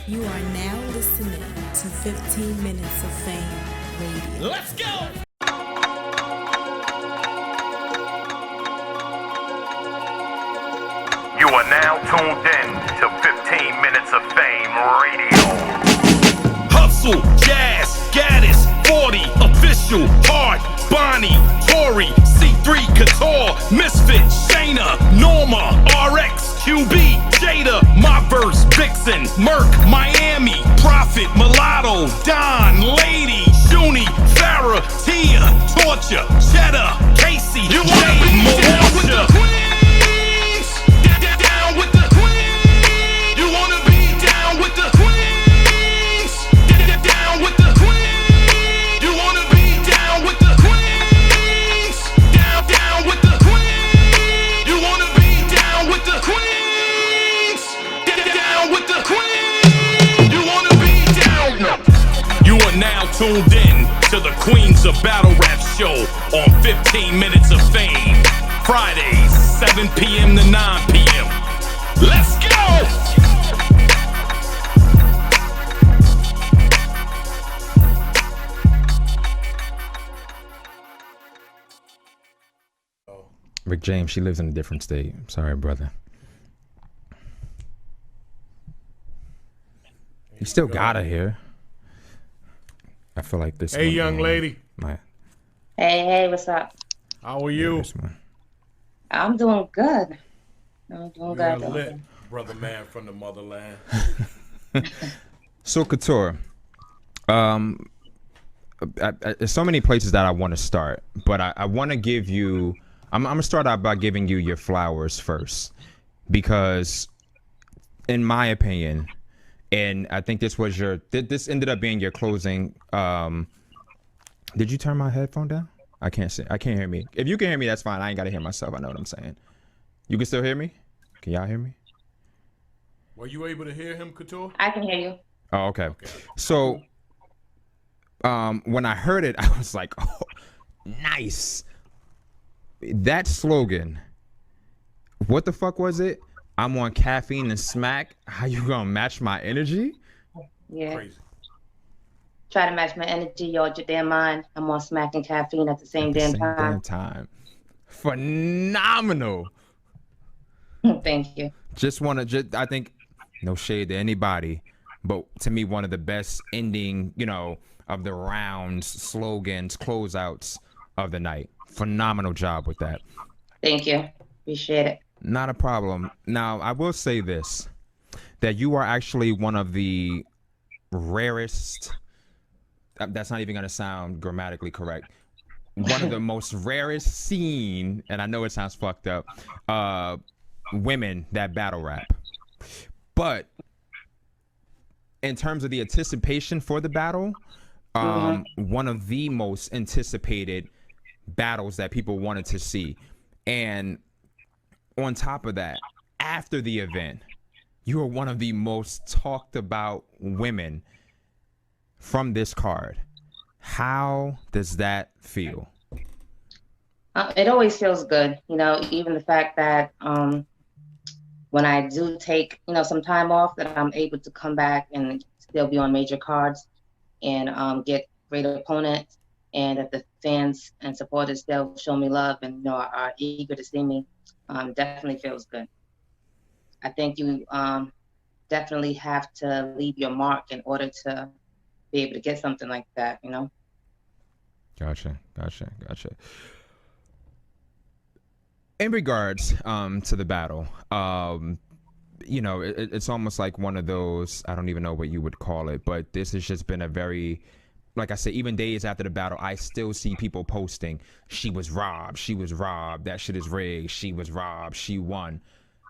You are now listening to 15 Minutes of Fame Radio. Let's go! You are now tuned in to 15 Minutes of Fame Radio. Hustle, Jazz, Gaddis, 40, Official, Hard, Bonnie, Tori, C3, Couture, Misfit, Shayna, Norma, RX, QB, Jada, My Verse, Vixen, Merc, Miami, Prophet, Mulatto, Don, Lady, Shuni, Farrah, Tia, Torture, Cheddar, Casey, you wanna be down with the queens? Down with the queens. You wanna be down with the queens? Down with the queens. You wanna be down with the queens? Down with the queens. You wanna be down with the queens? Down with the queens. You wanna be down. You are now tuned in to the Queens of Battle Rap show on 15 Minutes of Fame. Fridays, 7 p.m. to 9 p.m. Let's go! Rick James, she lives in a different state. I'm sorry, brother. You still got her here. I feel like this. Hey, young lady. Hey, what's up? How are you? I'm doing good. I'm doing You're good. lit, brother man from the motherland. So, Couture, there's so many places that I want to start, but I want to give you, I'm going to start out by giving you your flowers first, because in my opinion, and I think this was this ended up being your closing. Did you turn my headphone down? I can't hear me. If you can hear me, that's fine. I ain't got to hear myself. I know what I'm saying. You can still hear me? Can y'all hear me? Were you able to hear him, Couture? I can hear you. Oh, okay. So, when I heard it, I was like, oh, nice. That slogan, what the fuck was it? I'm on caffeine and smack. How you gonna match my energy? Yeah. Crazy. Try to match my energy, your damn mind. I'm on smack and caffeine at the same damn time. Phenomenal. Thank you. I think, no shade to anybody, but to me, one of the best ending, of the rounds, slogans, closeouts of the night. Phenomenal job with that. Thank you. Appreciate it. Not a problem. Now, I will say this, that you are actually one of the rarest, that's not even going to sound grammatically correct, one of the most rarest seen, and I know it sounds fucked up, women that battle rap. But in terms of the anticipation for the battle, one of the most anticipated battles that people wanted to see. And on top of that, after the event, you are one of the most talked about women from this card. How does that feel? It always feels good, even the fact that when I do take, some time off, that I'm able to come back and still be on major cards and get great opponents, and that the fans and supporters still show me love and are eager to see me. Definitely feels good. I think you definitely have to leave your mark in order to be able to get something like that, Gotcha. In regards to the battle, it's almost like one of those, I don't even know what you would call it, but this has just been a very, like I said, even days after the battle, I still see people posting, she was robbed, that shit is rigged, she was robbed, she won.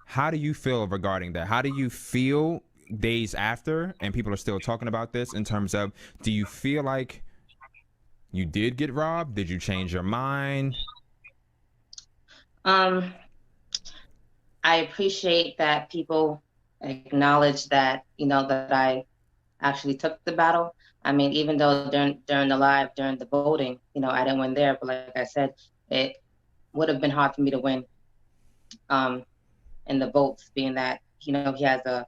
How do you feel regarding that? How do you feel days after and people are still talking about this, in terms of, do you feel like you did get robbed? Did you change your mind? I appreciate that people acknowledge that, that I actually took the battle. I mean, even though during the voting, I didn't win there, but like I said, it would have been hard for me to win in the votes, being that, he has a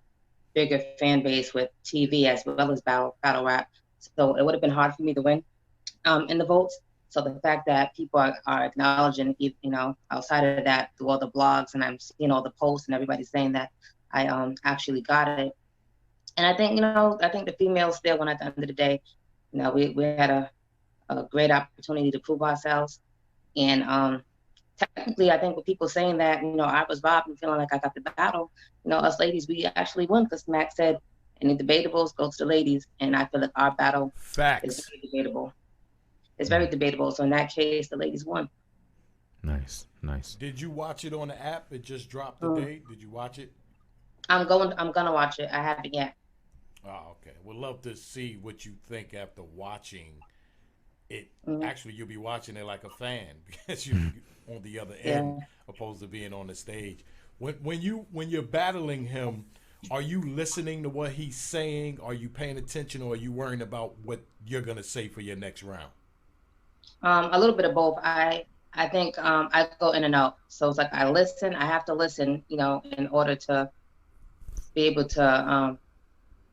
bigger fan base with TV as well as battle rap. So it would have been hard for me to win in the votes. So the fact that people are acknowledging, outside of that, through all the blogs, and I'm seeing all the posts and everybody saying that I actually got it. And I think, I think the females still won at the end of the day. We had a great opportunity to prove ourselves. And technically, I think with people saying that, I was robbed and feeling like I got the battle, us ladies, we actually won because Mac said, any debatables go to the ladies. And I feel like our battle is very debatable. It's very debatable. So in that case, the ladies won. Nice. Did you watch it on the app? It just dropped today. Did you watch it? I'm gonna watch it. I haven't yet. Oh, okay. Would love to see what you think after watching it. Actually, you'll be watching it like a fan because you're on the other end, opposed to being on the stage. When you're battling him, are you listening to what he's saying? Are you paying attention, or are you worrying about what you're gonna say for your next round? A little bit of both. I think I go in and out. So it's like I listen. I have to listen, in order to be able to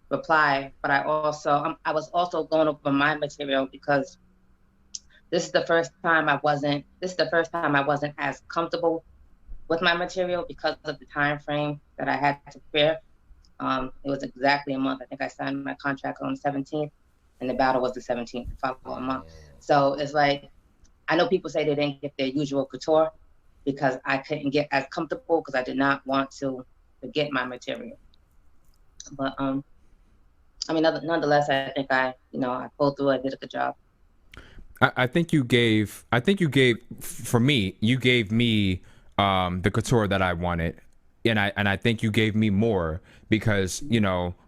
reply. But I was also going over my material because this is the first time I wasn't as comfortable with my material because of the time frame that I had to prepare. It was exactly a month. I think I signed my contract on the 17th, and the battle was the 17th, the following month. So it's like, I know people say they didn't get their usual couture because I couldn't get as comfortable because I did not want to forget my material. But nonetheless, I think I pulled through. I did a good job. I think you gave for me, you gave me the couture that I wanted. And I think you gave me more because,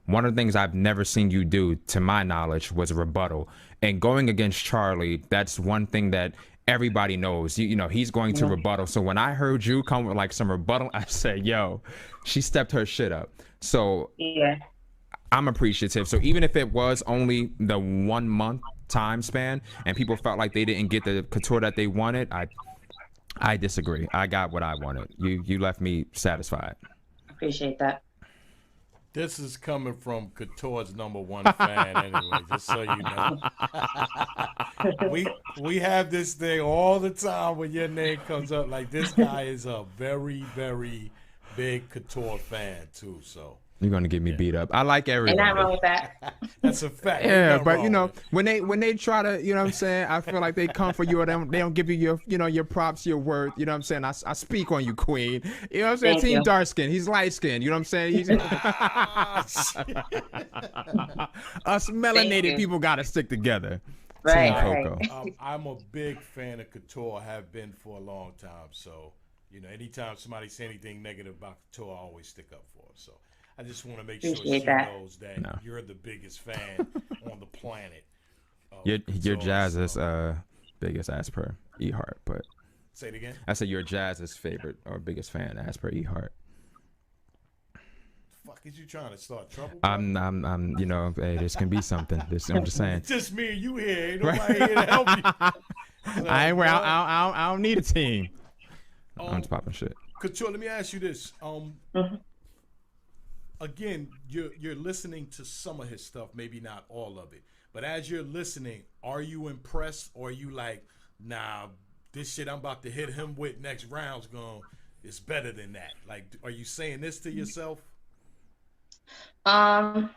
one of the things I've never seen you do, to my knowledge, was a rebuttal. And going against Charlie, that's one thing that everybody knows. He's going to rebuttal. So when I heard you come with like some rebuttal, I said, yo, she stepped her shit up. So I'm appreciative. So even if it was only the 1 month time span and people felt like they didn't get the couture that they wanted, I disagree. I got what I wanted. You left me satisfied. Appreciate that. This is coming from Couture's #1 fan, anyway. Just so you know, we have this thing all the time when your name comes up. Like, this guy is a very, very big Couture fan too. So you're gonna get me beat up. I like everyone. Ain't nothing wrong with that. That's a fact. Yeah, but when they try to, what I'm saying, I feel like they come for you, or they don't give you your props, your worth. You know what I'm saying? I speak on you, Queen. You know what I'm saying? Thank Team you. dark skin, he's light skin. You know what I'm saying? He's us melanated people gotta stick together. Right. Team Coco. I'm a big fan of Couture. Have been for a long time. So anytime somebody say anything negative about Couture, I always stick up for him. So I just want to make sure she knows that you're the biggest fan on the planet. Your Jazz's biggest as per E Heart, but say it again. I said your Jazz's favorite or biggest fan as per E Heart. Fuck, is you trying to start trouble? I'm hey, this can be something. I'm just saying. It's just me and you here. Ain't nobody here to help you. I don't need a team. I'm just popping shit. Couture, let me ask you this. Again, you're listening to some of his stuff, maybe not all of it. But as you're listening, are you impressed, or are you like, nah, this shit I'm about to hit him with next round's it's better than that? Like, are you saying this to yourself? I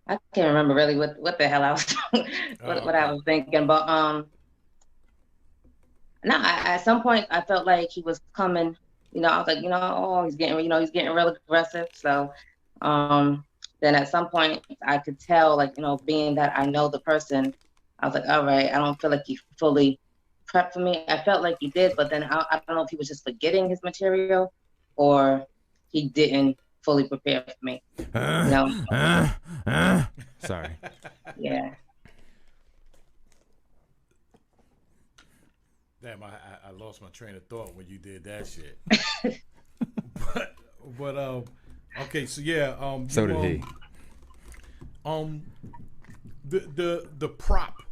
can't remember really what the hell I was what I was thinking, but no, at some point I felt like he was coming. I was like, he's getting real aggressive. So then at some point I could tell, like, being that I know the person, I was like, all right, I don't feel like he fully prepped for me. I felt like he did, but then I don't know if he was just forgetting his material or he didn't fully prepare for me. Sorry. Yeah. Damn, I lost my train of thought when you did that shit. but okay, so yeah, so did he. The prop.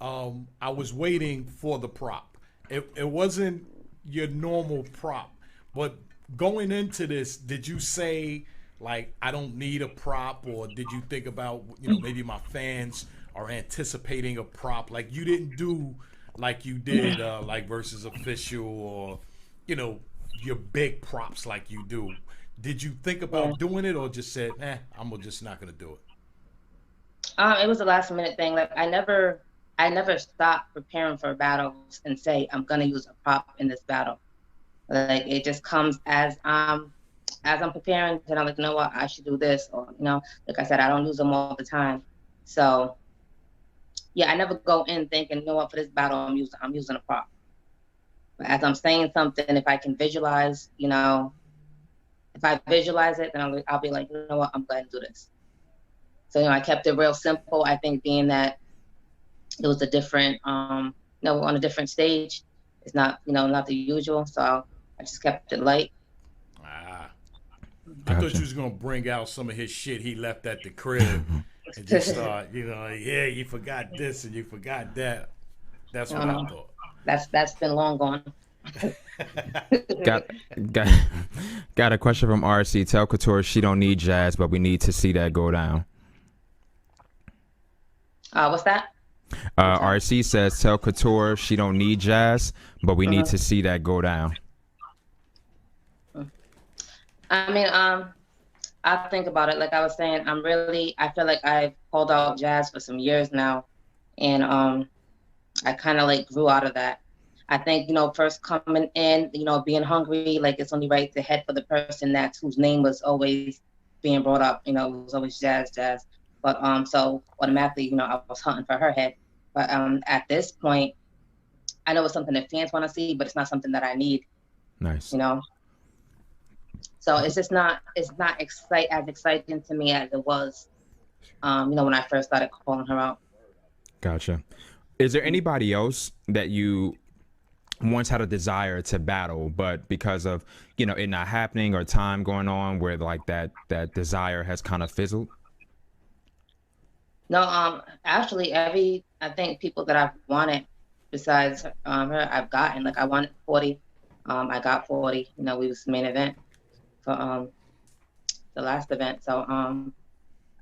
I was waiting for the prop. It wasn't your normal prop, but going into this, did you say, like I don't need a prop, or did you think about, maybe my fans are anticipating a prop? Like you didn't do like you did like versus official, or your big props like you do. Did you think about doing it, or just said, I'm just not gonna do it? It was a last minute thing. Like I never stopped preparing for battles and say I'm gonna use a prop in this battle. Like it just comes as I'm preparing, and I'm like, you know what, I should do this, or like I said, I don't use them all the time. So yeah, I never go in thinking, you know what, for this battle I'm using a prop. But as I'm saying something, if I can visualize, if I visualize it, then I'll be like, you know what, I'm going to do this. So I kept it real simple. I think being that it was a different, on a different stage, it's not, not the usual. So I just kept it light. Ah, I thought Gotcha. you was gonna bring out some of his shit he left at the crib and just start, yeah, you forgot this and you forgot that. That's what I thought. That's been long gone. got got got a question from RC. Tell Couture she don't need jazz, but we need to see that go down. What's that? RC says tell Couture she don't need jazz, but we need to see that go down. I mean, I think about it. Like I was saying, I feel like I've called out jazz for some years now, and I kind of like grew out of that. I think, first coming in, being hungry, like it's only right to head for the person whose name was always being brought up, it was always jazz. But so automatically, I was hunting for her head. But at this point, I know it's something that fans want to see, but it's not something that I need. Nice. So it's just it's not as exciting to me as it was, when I first started calling her out. Gotcha. Is there anybody else that you once had a desire to battle, but because of it not happening or time going on, where like that desire has kind of fizzled? No, actually, I think people that I've wanted besides her, I've gotten. Like I wanted 40, I got 40. We was the main event for the last event. So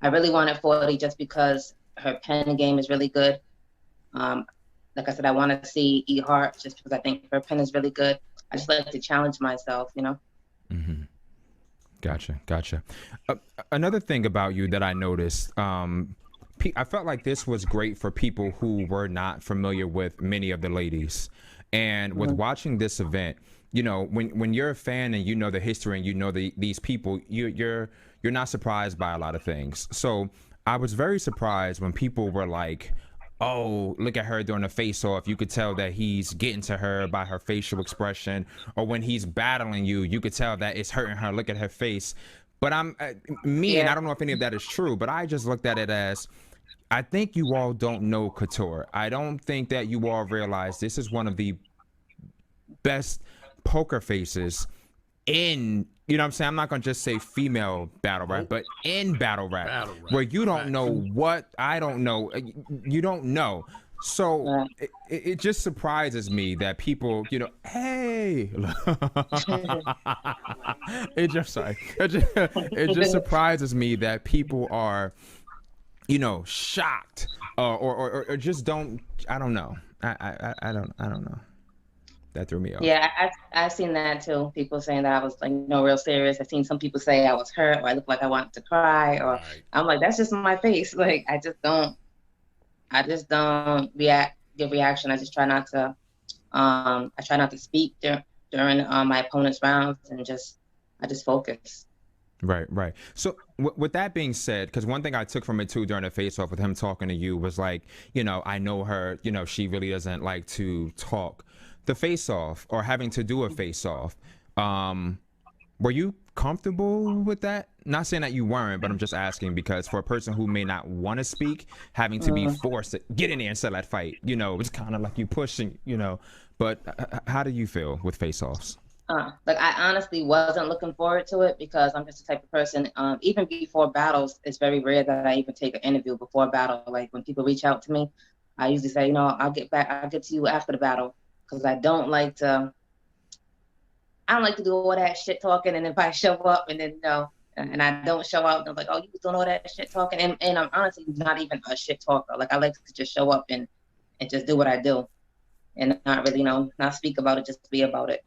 I really wanted 40 just because her pen game is really good. Like I said, I want to see E Hart just because I think her pen is really good. I just like to challenge myself, Mm-hmm. Gotcha. Another thing about you that I noticed, I felt like this was great for people who were not familiar with many of the ladies, and with watching this event, when you're a fan and the history and these people, you're not surprised by a lot of things. So I was very surprised when people were like, oh, look at her during the face-off. You could tell that he's getting to her by her facial expression. Or when he's battling you, you could tell that it's hurting her. Look at her face. But and I don't know if any of that is true, but I just looked at it as, I think you all don't know Couture. I don't think that you all realize this is one of the best poker faces in, what I'm saying? I'm not going to just say female battle rap, but in battle rap, where you don't know what I don't know. You don't know. So it just surprises me that people, hey, it just surprises me that people are, shocked or just don't. I don't know. I don't know. That threw me off. Yeah, I've seen that too. People saying that I was like, real serious. I've seen some people say I was hurt, or I look like I wanted to cry, or I'm like, that's just my face. Like I just don't give reaction. I just try not to. I try not to speak during my opponent's rounds, and I just focus. Right. So with that being said, because one thing I took from it too during the face-off with him talking to you was like, I know her, she really doesn't like to talk. The face-off or having to do a face-off, were you comfortable with that? Not saying that you weren't, but I'm just asking because for a person who may not want to speak, having to be forced to get in there and sell that fight, it's kind of like you pushing, But how do you feel with face-offs? Like I honestly wasn't looking forward to it because I'm just the type of person, even before battles, it's very rare that I even take an interview before a battle. Like when people reach out to me, I usually say, I'll get to you after the battle because I don't like to do all that shit talking. And if I show up and then, and I don't show out. And I'm like, oh, you was doing all that shit talking, and I'm honestly not even a shit talker. Like I like to just show up and just do what I do, and not really, not speak about it, just be about it.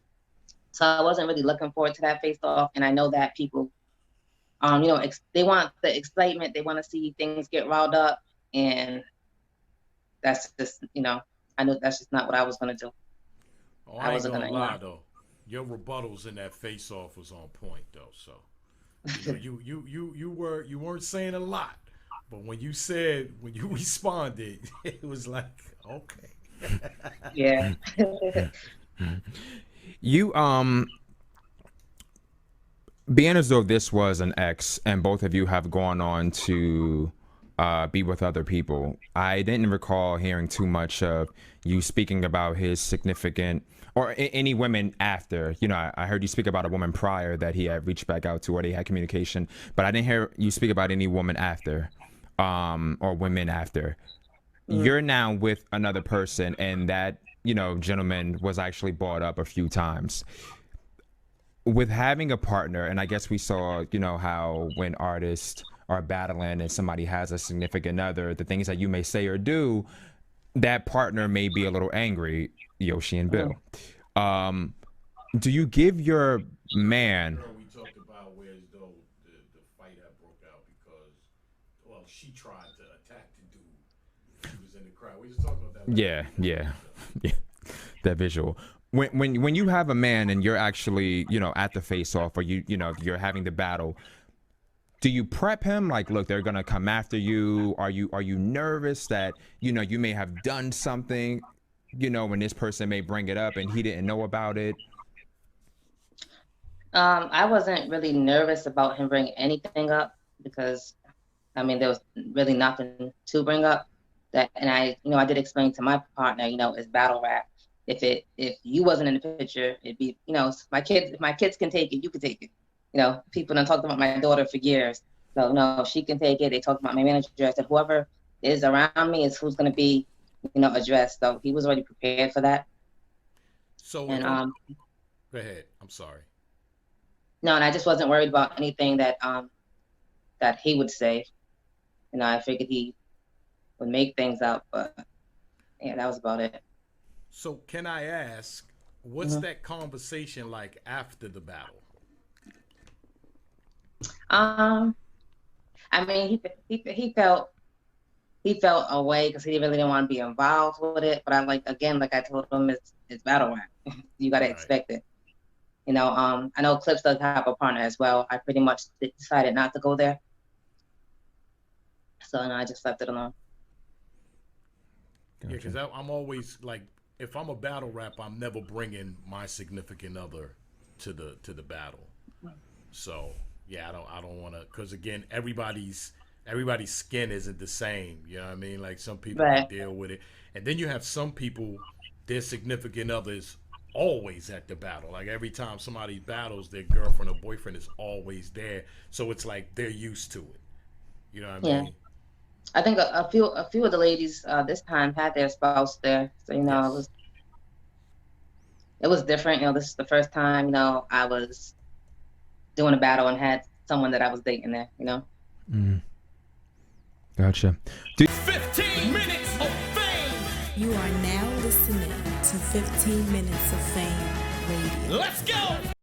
So I wasn't really looking forward to that face off, and I know that people, they want the excitement, they want to see things get riled up, and that's just, I know that's just not what I was gonna do. Oh, I ain't gonna lie though. Your rebuttals in that face off was on point though. So you weren't saying a lot, but when you responded, it was like, okay. Yeah. You being as though this was an ex and both of you have gone on to be with other people, I didn't recall hearing too much of you speaking about his significant or any women after. I heard you speak about a woman prior that he had reached back out to or they had communication, but I didn't hear you speak about any woman after or women after. You're now with another person, and that gentleman was actually brought up a few times. With having a partner, and I guess we saw how when artists are battling and somebody has a significant other, the things that you may say or do, that partner may be a little angry, Yoshi and Bill. Do you give your man... We talked about where as though the fight had broke out because, well, she tried to attack the dude. He was in the crowd. We just talked about that. Yeah. That visual. When you have a man and you're actually, at the face off, or you're having the battle, do you prep him like, look, they're gonna come after you? Are you nervous that you may have done something, when this person may bring it up and he didn't know about it? I wasn't really nervous about him bringing anything up because, there was really nothing to bring up. And I did explain to my partner, it's battle rap. If you wasn't in the picture, it'd be, if my kids can take it, you can take it. People done talked about my daughter for years. So, no, she can take it. They talked about my manager. I said, whoever is around me is who's going to be, addressed. So he was already prepared for that. So, and go ahead. I'm sorry. No, and I just wasn't worried about anything that he would say. I figured he would make things up, but yeah, that was about it. So can I ask, what's that conversation like after the battle? He felt away because he really didn't want to be involved with it. But like I told him, it's battle rap. You got to expect it. I know Clips does have a partner as well. I pretty much decided not to go there. So I just left it alone. Gotcha. Yeah, because I'm always like, if I'm a battle rap, I'm never bringing my significant other to the battle. So yeah, I don't want to, because again, everybody's skin isn't the same. You know what I mean? Like some people can deal with it, and then you have some people, their significant others always at the battle. Like every time somebody battles, their girlfriend or boyfriend is always there. So it's like they're used to it. You know what I mean? I think a few of the ladies this time had their spouse there, so yes. It was different. This is the first time I was doing a battle and had someone that I was dating there. Gotcha. 15 minutes of fame. You are now listening to 15 Minutes of Fame Radio. Let's go.